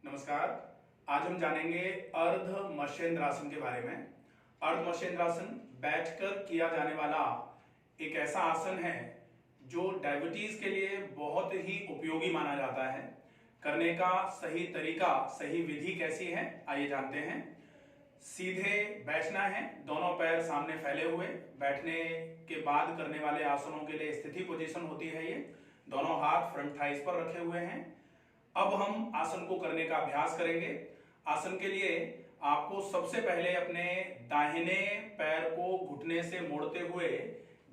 नमस्कार। आज हम जानेंगे अर्ध मत्स्येंद्रासन के बारे में। अर्ध मत्स्येंद्रासन बैठकर किया जाने वाला एक ऐसा आसन है जो डायबिटीज के लिए बहुत ही उपयोगी माना जाता है। करने का सही तरीका, सही विधि कैसी है, आइए जानते हैं। सीधे बैठना है, दोनों पैर सामने फैले हुए। बैठने के बाद करने वाले आसनों के लिए स्थिति पोजीशन होती है। ये दोनों हाथ फ्रंट थाइस पर रखे हुए हैं। अब हम आसन को करने का अभ्यास करेंगे। आसन के लिए आपको सबसे पहले अपने दाहिने पैर को घुटने से मोड़ते हुए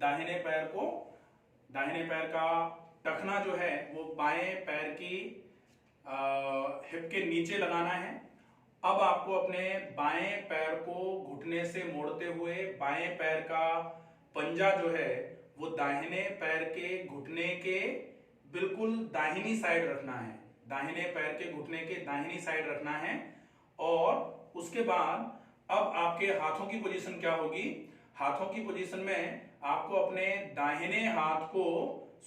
दाहिने पैर का टखना जो है वो बाएं पैर की हिप के नीचे लगाना है। अब आपको अपने बाएं पैर को घुटने से मोड़ते हुए बाएं पैर का पंजा जो है वो दाहिने पैर के घुटने के बिल्कुल दाहिनी साइड रखना है। दाहिने पैर के घुटने के दाहिनी साइड रखना है। और उसके बाद अब आपके हाथों की पोजीशन क्या होगी? हाथों की पोजीशन में आपको अपने दाहिने हाथ को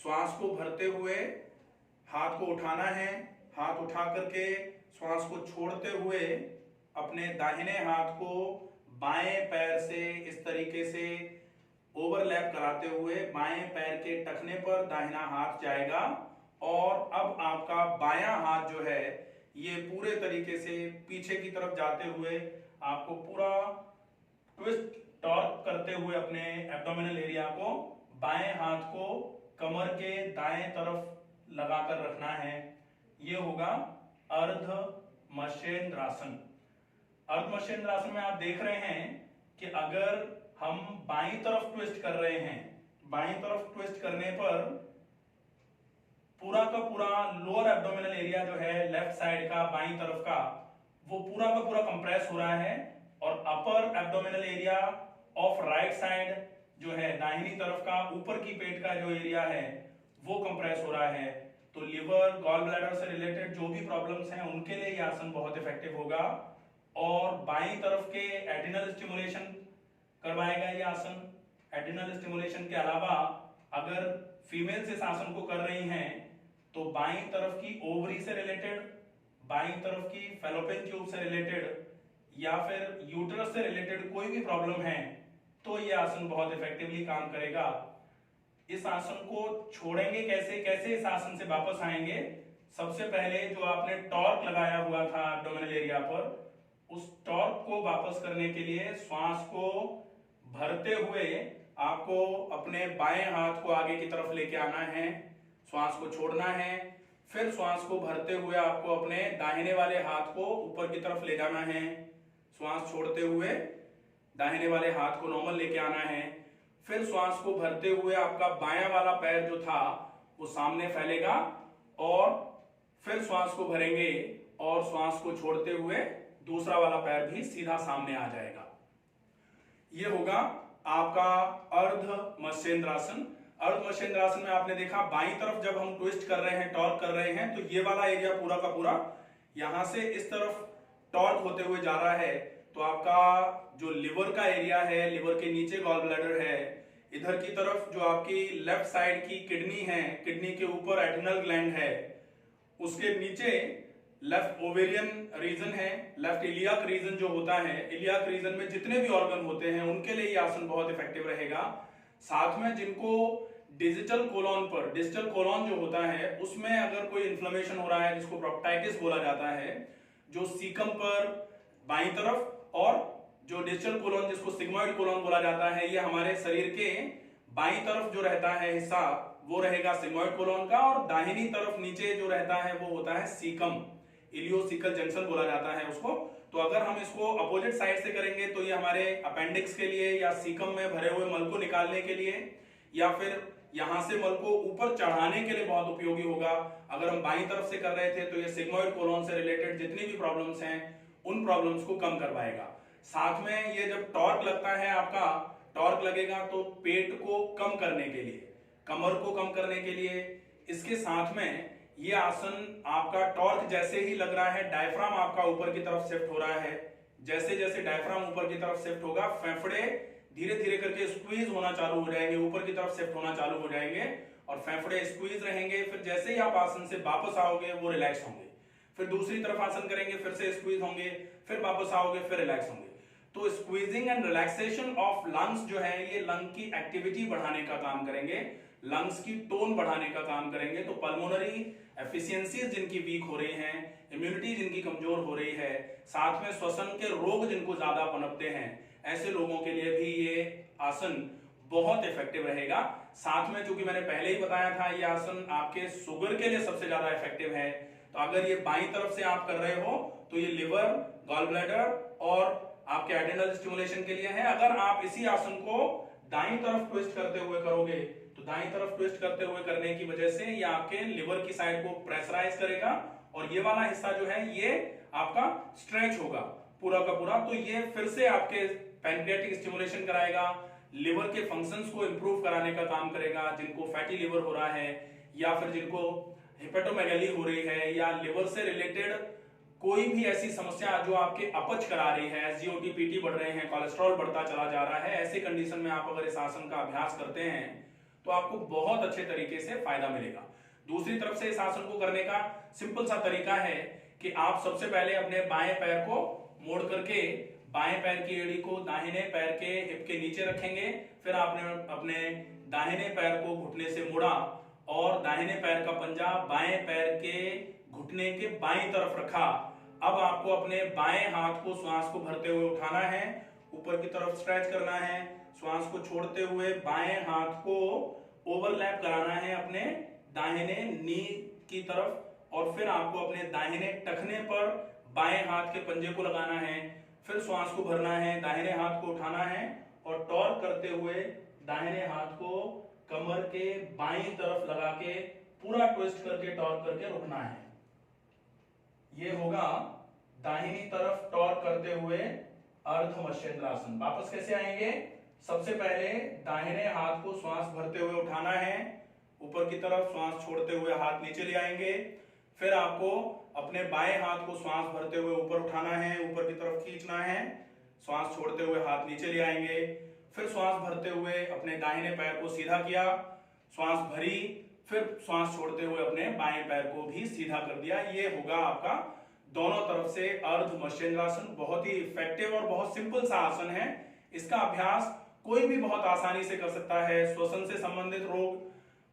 श्वास को भरते हुए हाथ को उठाना है। हाथ उठा करके श्वास को छोड़ते हुए अपने दाहिने हाथ को बाएं पैर से इस तरीके से ओवरलैप कराते हुए बाएं पैर के टखने पर दाहिना हाथ जाएगा। और अब आपका बायां हाथ जो है ये पूरे तरीके से पीछे की तरफ जाते हुए आपको पूरा ट्विस्ट टॉर्क करते हुए अपने एब्डोमिनल एरिया को, बाएं हाथ को कमर के दाएं तरफ लगाकर रखना है। ये होगा अर्ध मत्स्येंद्रासन। अर्ध मत्स्येंद्रासन में आप देख रहे हैं कि अगर हम बाईं तरफ ट्विस्ट कर रहे हैं, बाईं तरफ ट्विस्ट करने पर पूरा का पूरा लोअर एब्डोमिनल एरिया जो है लेफ्ट साइड का बाईं तरफ का वो पूरा का पूरा कंप्रेस हो रहा है। और upper abdominal area of right side जो है दाहिनी तरफ का ऊपर की पेट का जो एरिया है वो कंप्रेस हो रहा है। तो लिवर, गॉल ब्लैडर से रिलेटेड जो भी प्रॉब्लम्स हैं उनके लिए ये आसन बहुत इफेक्टिव होगा। और बाईं तरफ के एड्रिनल स्टिमुलेशन करवाएगा ये आसन। एड्रिनल स्टिमुलेशन के अलावा अगर फीमेल्स इस आसन को कर रही हैं तो बाईं तरफ की ओवरी से रिलेटेड, बाईं तरफ की फैलोपियन ट्यूब से रिलेटेड या फिर यूटरस से रिलेटेड कोई भी प्रॉब्लम है तो ये आसन बहुत इफेक्टिवली काम करेगा। इस आसन को छोड़ेंगे कैसे, कैसे इस आसन से वापस आएंगे? सबसे पहले जो आपने टॉर्क लगाया हुआ था एब्डोमिनल एरिया पर, उस टॉर्क को वापस करने के लिए श्वास को भरते हुए आपको अपने बाएं हाथ को आगे की तरफ लेके आना है, श्वास को छोड़ना है। फिर श्वास को भरते हुए आपको अपने दाहिने वाले हाथ को ऊपर की तरफ ले जाना है, श्वास छोड़ते हुए दाहिने वाले हाथ को नॉर्मल लेके आना है। फिर श्वास को भरते हुए आपका बायां वाला पैर जो था वो सामने फैलेगा और फिर श्वास को भरेंगे और श्वास को छोड़ते हुए दूसरा वाला पैर भी सीधा सामने आ जाएगा। ये होगा आपका अर्ध मत्स्येंद्रासन। अर्ध मत्स्येंद्रासन में आपने देखा बाईं तरफ जब हम ट्विस्ट कर रहे हैं, टॉर्क कर रहे हैं, तो ये वाला एरिया पूरा का पूरा यहां से इस तरफ टॉर्क होते हुए जा रहा है। तो आपका जो लिवर का एरिया है, लिवर के नीचे गॉल ब्लैडर है, इधर की तरफ जो आपकी लेफ्ट साइड की किडनी है, किडनी के ऊपर एड्रिनल ग्लैंड है, उसके नीचे लेफ्ट ओवेरियन रीजन है, लेफ्ट इलियाक रीजन जो होता है, इलियाक रीजन में जितने भी ऑर्गन होते हैं उनके लिए ये आसन बहुत इफेक्टिव रहेगा। साथ में जिनको डिजिटल कोलॉन पर, डिजिटल कोलॉन जो होता है उसमें अगर कोई इन्फ्लेमेशन हो रहा है जिसको प्रोक्टाइटिस बोला जाता है, जो सीकम पर बाईं तरफ, और जो डिजिटल कोलॉन जिसको सिग्मॉइड कोलॉन बोला जाता है, ये हमारे शरीर के बाईं तरफ जो रहता है हिस्सा वो रहेगा सिग्मॉइड कोलॉन का, और दाहिनी तरफ नीचे जो रहता है वो होता है सीकम, इलियोसिकल जंक्शन बोला जाता है उसको। तो अगर हम इसको अपोजिट साइड से करेंगे तो ये हमारे अपेंडिक्स के लिए या सीकम में भरे हुए मल को निकालने के लिए या फिर यहां से मल को ऊपर चढ़ाने के लिए बहुत उपयोगी होगा। अगर हम बाईं तरफ से कर रहे थे तो ये सिग्मॉइड कोलॉन से रिलेटेड जितनी भी प्रॉब्लम्स हैं उन प्रॉब्लम्स को कम करवाएगा। साथ में ये जब टॉर्क लगता है, आपका टॉर्क लगेगा तो पेट को कम करने के लिए, कमर को कम करने के लिए, इसके साथ में ये आसन आपका टॉर्क जैसे ही लग रहा है, डायफ्राम आपका ऊपर की तरफ शिफ्ट हो रहा है। जैसे जैसे डायफ्राम ऊपर की तरफ शिफ्ट होगा, फेफड़े धीरे धीरे करके स्क्वीज होना चालू हो जाएंगे, ऊपर की तरफ शिफ्ट होना चालू हो जाएंगे और फेफड़े स्क्वीज रहेंगे। फिर जैसे ही आप आसन से वापस आओगे वो रिलैक्स होंगे। फिर दूसरी तरफ आसन करेंगे, फिर से स्क्वीज होंगे, फिर वापस आओगे, फिर रिलैक्स होंगे। तो squeezing and relaxation of lungs जो है ये लंग की एक्टिविटी बढ़ाने का काम करेंगे, लंग्स की टोन बढ़ाने का काम करेंगे। तो पल्मोनरी एफिशिएंसीज जिनकी वीक हो रही हैं, इम्यूनिटी जिनकी कमजोर हो रही है, साथ में श्वसन के रोग जिनको ज्यादा पनपते हैं, ऐसे लोगों के लिए भी ये आसन बहुत इफेक्टिव रहेगा। साथ में चूंकि मैंने पहले ही बताया था ये आसन आपके शुगर के लिए सबसे ज्यादा इफेक्टिव है। तो अगर ये बाईं तरफ से आप कर रहे हो तो ये लिवर, गॉल ब्लैडर और आपके एड्रेनल स्टिमुलेशन के लिए है। अगर आप इसी आसन को दाईं तरफ ट्विस्ट करते हुए करोगे तो दाईं तरफ ट्विस्ट करते हुए करने की वजह से ये आपके लिवर की साइड को प्रेशराइज करेगा और ये वाला हिस्सा जो है ये आपका स्ट्रेच होगा पूरा का पूरा। तो ये फिर से आपके पैनक्रियाटिक स्टिमुलेशन कराएगा, लिवर के फंक्शंस को इंप्रूव कराने का काम करेगा। जिनको फैटी लिवर हो रहा है या फिर जिनको हेपेटोमेगाली हो रही है या लिवर से रिलेटेड कोई भी ऐसी समस्या जो आपके अपच करा रही है, एसजीओटी पीटी बढ़ रहे हैं, कोलेस्ट्रॉल बढ़ता चला जा रहा है, ऐसे कंडीशन में आप अगर इस आसन का अभ्यास करते हैं तो आपको बहुत अच्छे तरीके से फायदा मिलेगा। दूसरी तरफ से इस आसन को करने का सिंपल सा तरीका है कि आप सबसे पहले अपने बाएं पैर को मोड़ करके बाएं पैर की एड़ी को दाहिने पैर के हिप के नीचे रखेंगे। फिर आपने अपने दाहिने पैर को घुटने से मोड़ा और दाहिने पैर का पंजा बाएं पैर के घुटने के बाईं तरफ रखा। अब आपको अपने बाएं हाथ को श्वास को भरते हुए उठाना है, ऊपर की तरफ स्ट्रेच करना है, श्वास को छोड़ते हुए बाएं हाथ को ओवरलैप कराना है अपने दाहिने नी की तरफ और फिर आपको अपने दाहिने टखने पर बाएं हाथ के पंजे को लगाना है। फिर श्वास को भरना है, दाहिने हाथ को उठाना है और टॉर्क करते हुए दाहिने हाथ को कमर के बाईं तरफ लगा के पूरा ट्विस्ट करके टॉर्क करके रुकना है। ये होगा दाहिनी तरफ टॉर्क करते हुए अर्ध मत्स्येंद्रासन। वापस कैसे आएंगे? सबसे पहले दाहिने हाथ को श्वास भरते हुए उठाना है, ऊपर की तरफ श्वास छोड़ते हुए हाथ नीचे ले आएंगे। फिर आपको अपने बाएं हाथ को श्वास भरते हुए ऊपर उठाना है, ऊपर की तरफ खींचना है, श्वास छोड़ते हुए हाथ नीचे ले आएंगे। फिर श्वास भरते हुए अपने दाहिने पैर को सीधा किया, श्वास भरी, फिर श्वास छोड़ते हुए अपने बाएं पैर को भी सीधा कर दिया। ये होगा आपका दोनों तरफ से अर्ध मत्स्येंद्रासन। बहुत ही इफेक्टिव और बहुत सिंपल सा आसन है। इसका अभ्यास कोई भी बहुत आसानी से कर सकता है। श्वसन से संबंधित रोग,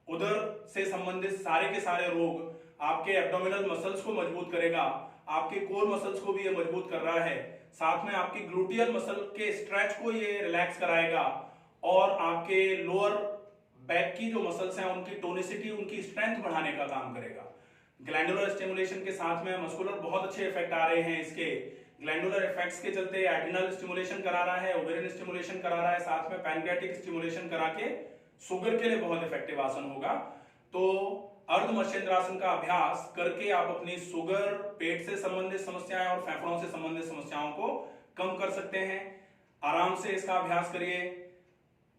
उदर से संबंधित सारे के सारे रोग, आपके एब्डोमिनल मसल्स को मजबूत करेगा, आपके कोर मसल्स को भी ये मजबूत कर रहा है, साथ में आपकी ग्लूटियल मसल के स्ट्रेच को ये रिलैक्स कराएगा और आपके लोअर बैक की जो मसल्स हैं उनकी टोनिसिटी, उनकी स्ट्रेंथ बढ़ाने का काम करेगा। ग्लैंडुलर स्टिमुलेशन के साथ में मस्कुलर बहुत अच्छे इफेक्ट आ रहे हैं इसके। ग्लैंडुलर इफेक्ट्स के चलते एड्रिनल स्टिमुलेशन करा रहा है, ओवेरियन स्टिमुलेशन करा रहा है, साथ में पैनक्रियाटिक स्टिमुलेशन करा के शुगर के लिए बहुत इफेक्टिव आसन होगा। तो अर्ध मत्स्येंद्रासन का अभ्यास करके आप अपनी शुगर, पेट से संबंधित समस्याएं और फेफड़ों से संबंधित समस्याओं को कम कर सकते हैं। आराम से इसका अभ्यास करिए।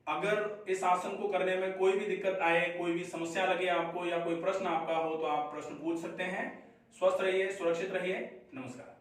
अगर इस आसन को करने में कोई भी दिक्कत आए, कोई भी समस्या लगे आपको या कोई प्रश्न आपका हो तो आप प्रश्न पूछ सकते हैं। स्वस्थ रहिए, सुरक्षित रहिए। नमस्कार।